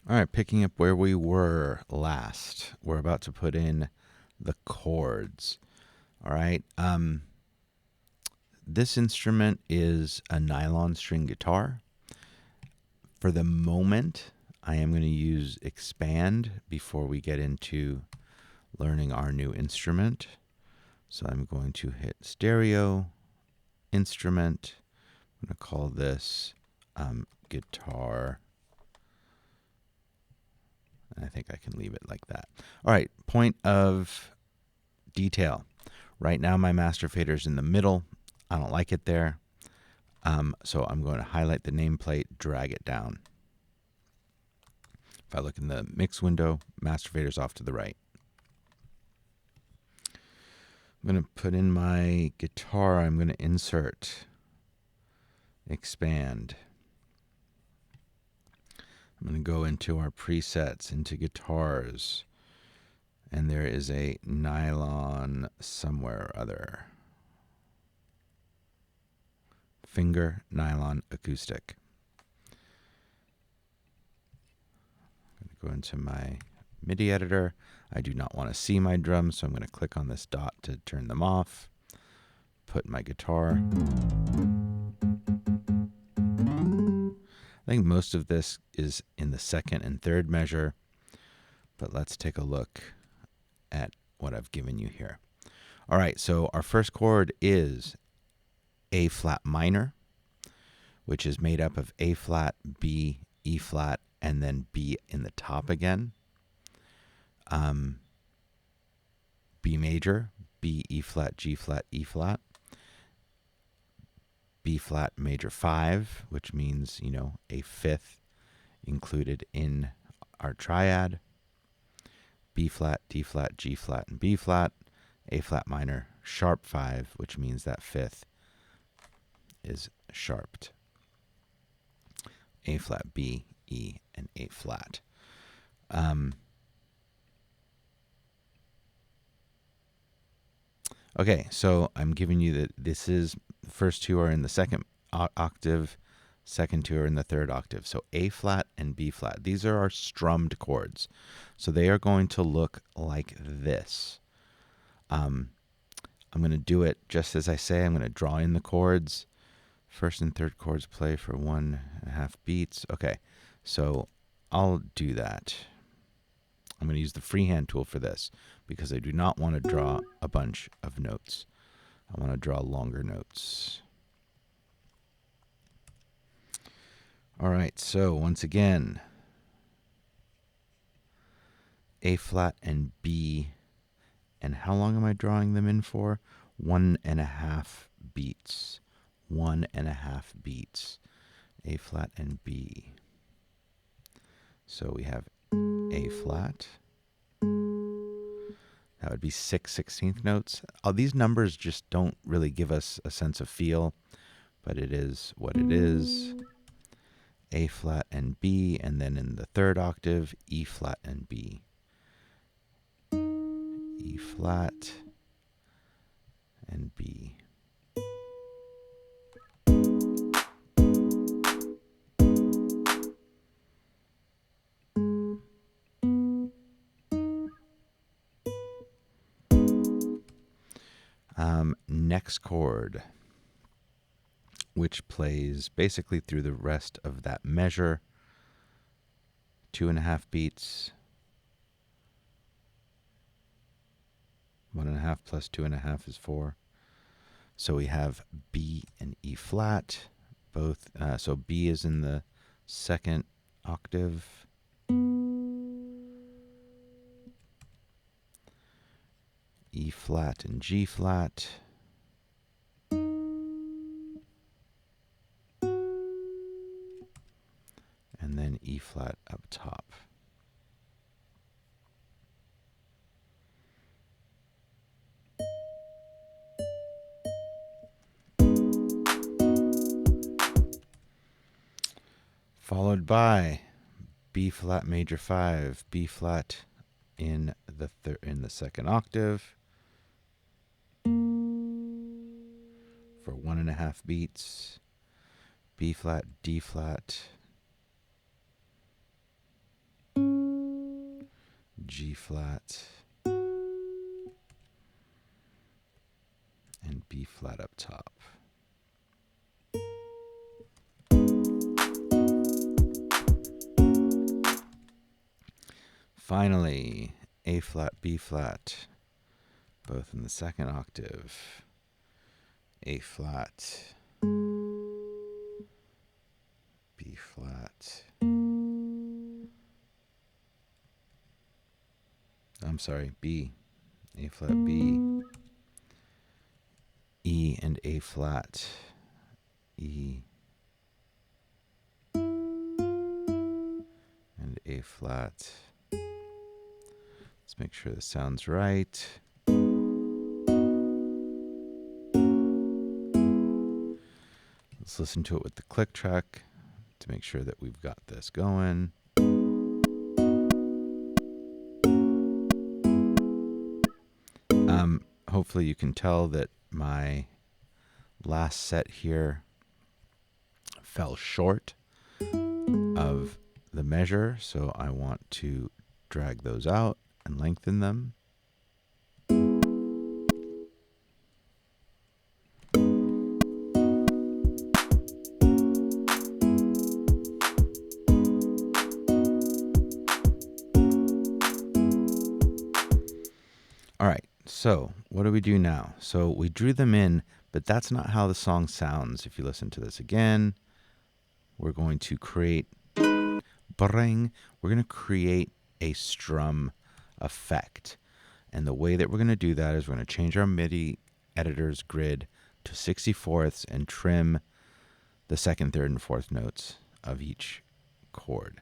All right, picking up where we were last. We're about to put in the chords. All right. This instrument is a nylon string guitar. For the moment, I am going to use expand before we get into learning our new instrument. So I'm going to hit stereo, instrument. I'm going to call this guitar. I think I can leave it like that. All right, point of detail. Right now my master fader is in the middle. I don't like it there. So I'm going to highlight the nameplate, drag it down. If I look in the mix window, master fader's off to the right. I'm going to put in my guitar. I'm going to insert, expand. I'm going to go into our presets, into guitars, and there is a nylon somewhere or other. Finger nylon acoustic. I'm going to go into my MIDI editor. I do not want to see my drums, so I'm going to click on this dot to turn them off. Put my guitar. I think most of this is in the second and third measure, but let's take a look at what I've given you here. All right, so our first chord is A flat minor, which is made up of A flat, B, E flat, and then B in the top again. B major, B, E flat, G flat, E flat. B flat major 5, which means, a fifth included in our triad. B flat, D flat, G flat, and B flat. A flat minor sharp 5, which means that fifth is sharped. A flat, B, E, and A flat. Okay, so I'm giving you that this is, the first two are in the second octave, second two are in the third octave. So A flat and B flat. These are our strummed chords. So they are going to look like this. I'm going to do it just as I say. I'm going to draw in the chords. First and third chords play for 1.5 beats. Okay, so I'll do that. I'm going to use the freehand tool for this because I do not want to draw a bunch of notes. I want to draw longer notes. All right, so once again, A flat and B. And how long am I drawing them in for? 1.5 beats. 1.5 beats. A flat and B. So we have A flat. That would be 6/16 notes. These numbers just don't really give us a sense of feel, but it is what it is. A flat and B, and then in the third octave, E flat and B. E flat and B. Next chord, which plays basically through the rest of that measure. 2.5 beats. 1.5 plus 2.5 is 4. So we have B and E flat, both. So B is in the second octave. E flat and G flat. And then E flat up top. Followed by B flat major 5, B flat in the second octave for 1.5 beats. B flat, D flat, G flat, and B flat up top. Finally, A flat, B flat, both in the second octave. A flat, B flat. I'm sorry, B. A flat, B. E and A flat. E and A flat. Let's make sure this sounds right. Let's listen to it with the click track to make sure that we've got this going. Hopefully you can tell that my last set here fell short of the measure, so I want to drag those out and lengthen them. All right, so what do we do now? So we drew them in, but that's not how the song sounds. If you listen to this again, we're going to create a strum effect. And the way that we're going to do that is we're going to change our MIDI editor's grid to 64ths and trim the second, third, and fourth notes of each chord.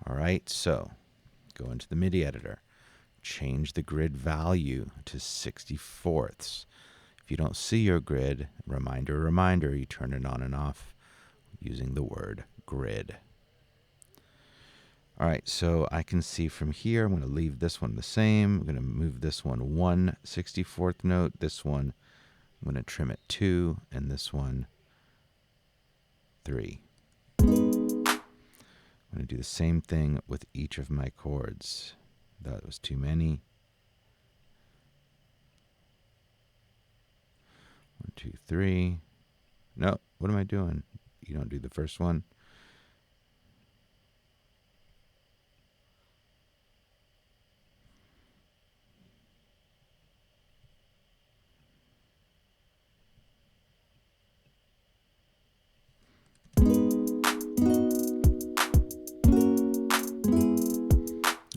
All right, so go into the MIDI editor. Change the grid value to 64ths. If you don't see your grid, reminder, you turn it on and off using the word grid. All right, so I can see from here, I'm going to leave this one the same. I'm going to move this one 1 64th note. This one, I'm going to trim it 2, and this one 3. I'm going to do the same thing with each of my chords. That was too many. 1, 2, 3. No, what am I doing? You don't do the first one.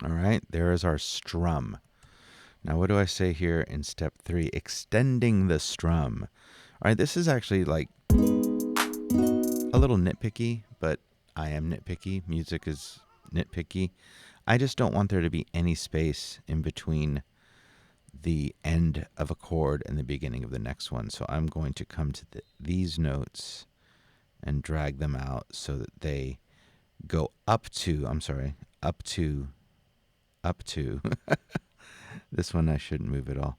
All right, there is our strum. Now, what do I say here in step 3? Extending the strum. All right, this is actually like a little nitpicky, but I am nitpicky. Music is nitpicky. I just don't want there to be any space in between the end of a chord and the beginning of the next one. So I'm going to come to these notes and drag them out so that they go up to this one I shouldn't move at all.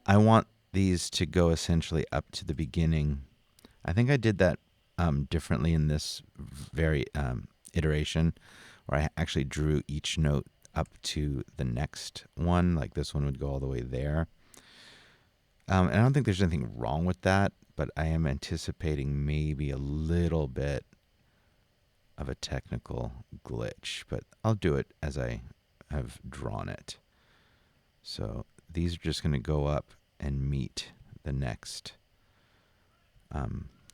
I want these to go essentially up to the beginning. I think I did that differently in this very iteration, where I actually drew each note up to the next one, like this one would go all the way there. And I don't think there's anything wrong with that, but I am anticipating maybe a little bit of a technical glitch, but I'll do it as I have drawn it. So these are just going to go up and meet the next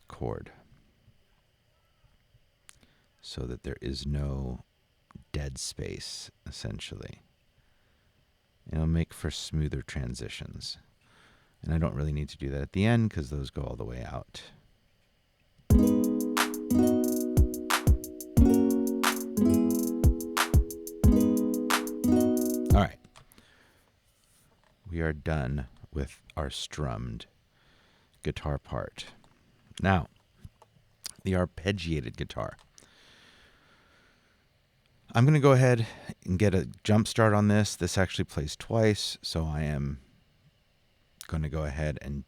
chord so that there is no dead space, essentially. It'll make for smoother transitions. And I don't really need to do that at the end because those go all the way out. All right. We are done with our strummed guitar part. Now, the arpeggiated guitar. I'm going to go ahead and get a jump start on this. This actually plays twice, so I am going to go ahead and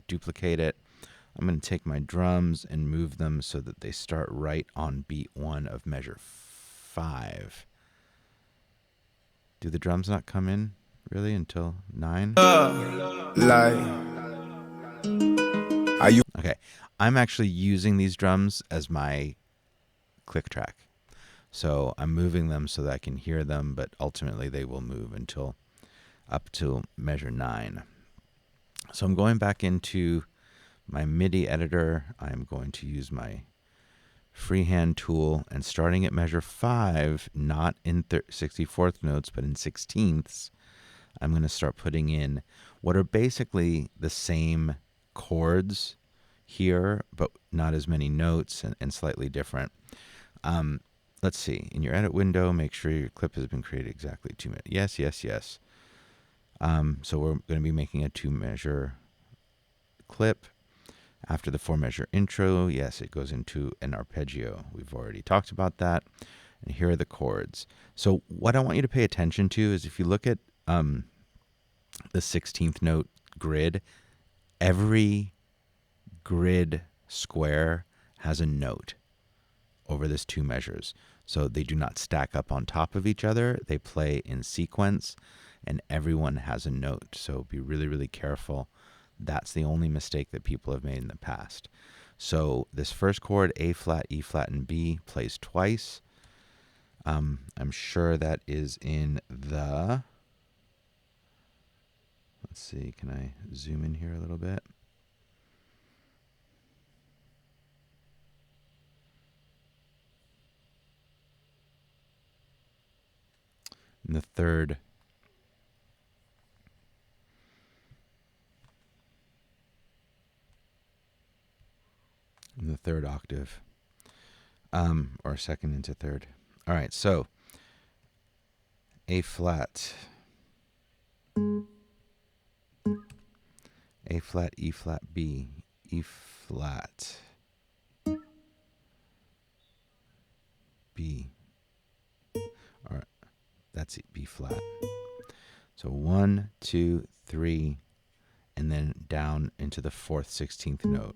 duplicate it. I'm going to take my drums and move them so that they start right on beat 1 of measure 5. Do the drums not come in really until 9? Okay, I'm actually using these drums as my click track. So I'm moving them so that I can hear them, but ultimately they will move until up to measure 9. So I'm going back into my MIDI editor. I'm going to use my freehand tool, and starting at measure 5, not in 64th notes, but in 16ths, I'm going to start putting in what are basically the same chords here, but not as many notes and slightly different. Let's see. In your edit window, make sure your clip has been created exactly 2 minutes. Yes, yes, yes. So we're going to be making a 2-measure clip. After the 4-measure intro, yes, it goes into an arpeggio. We've already talked about that. And here are the chords. So what I want you to pay attention to is if you look at the 16th note grid, every grid square has a note over this 2 measures. So they do not stack up on top of each other. They play in sequence, and everyone has a note. So be really, really careful. That's the only mistake that people have made in the past. So this first chord, A flat, E flat, and B, plays twice. I'm sure that is in the, let's see, can I zoom in here a little bit? In the third octave, or second into third. All right, so A flat, A flat, E flat, B, E flat, B. All right, that's it, B flat. So 1, 2, 3, and then down into the 4th, 16th note.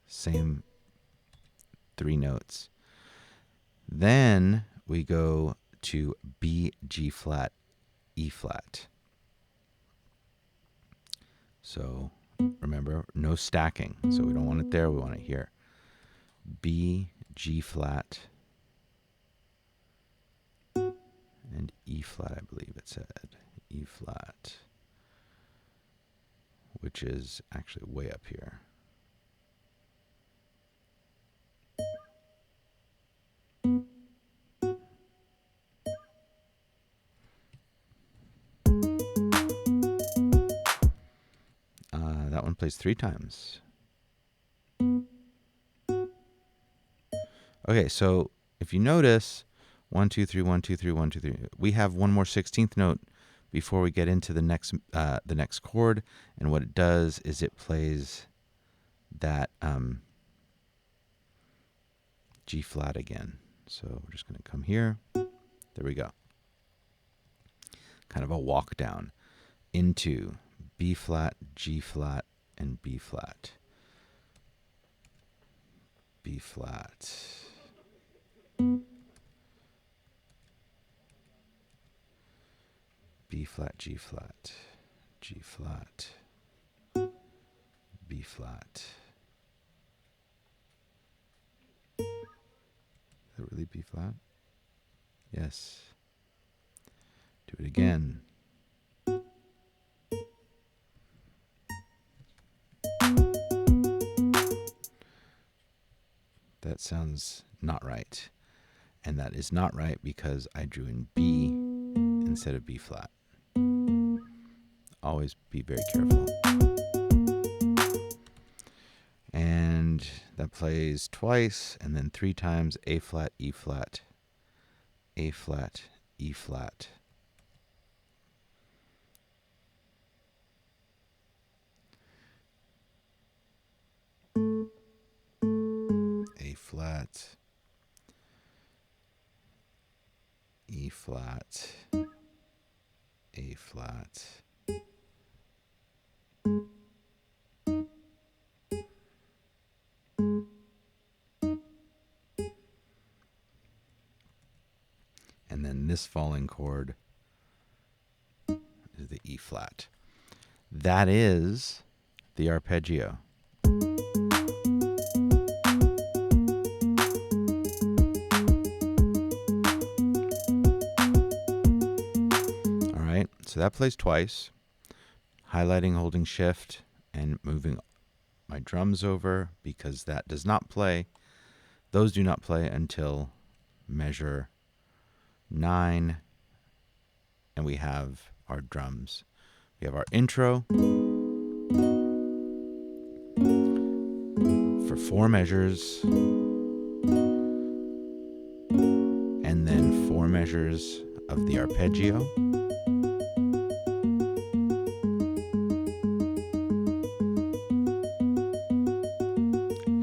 Same 3 notes. Then we go to B, G flat, E flat. So remember, no stacking. So we don't want it there, we want it here. B, G flat, and E flat, I believe it said. E flat, which is actually way up here. That one plays 3 times. Okay, so if you notice, 1, 2, 3, 1, 2, 3, 1, 2, 3. We have one more 16th note before we get into the next chord, and what it does is it plays that G flat again. So we're just going to come here. There we go. Kind of a walk down into B flat, G flat, and B flat. B flat. B flat, G flat, G flat, B flat. Is it really B flat? Yes. Do it again. That sounds not right. And that is not right because I drew in B instead of B flat. Always be very careful. And that plays twice, and then 3 times A flat, E flat, A flat, E flat. A flat, E flat, A flat, And this falling chord is the E flat. That is the arpeggio. All right, so that plays twice. Highlighting, holding shift, and moving my drums over, because that does not play. Those do not play until measure 9, and we have our drums. We have our intro for 4 measures, and then 4 measures of the arpeggio.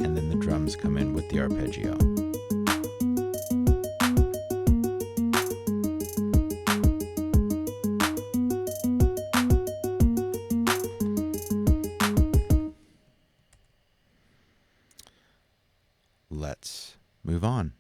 And then the drums come in with the arpeggio. Let's move on.